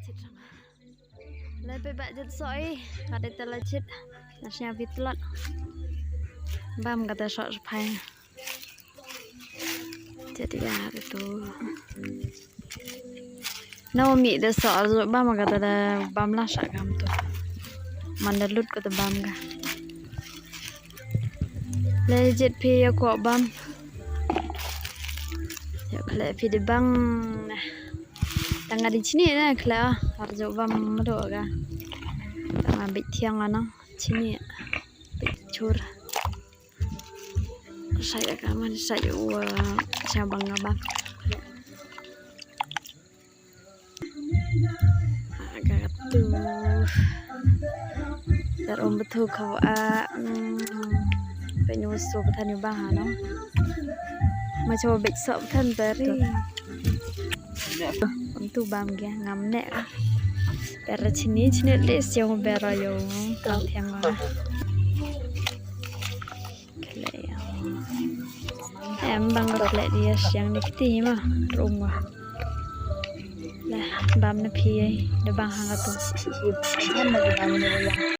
chit lebih banyak soi kada telah chit nasnya vitlot bam kata sok sepai jadi ya itu Naomi de sok bam kata da bam lah sak kam tu mandalut kata bam ka legit pi aku bam ya kalau pi de bang nah tangga di sini na kla harjo bam do ga tangga bit tiang ana sini bit cur saya kaman saya cabang abang agak tu terom betul kau penyusup tani bahano macam bit sok tan teri untuk bam dia ngam nek berat sini les yang berat yang kau tiang mana em bang kele dia yang dikti mah rumah lah bam na pi de bang hang tu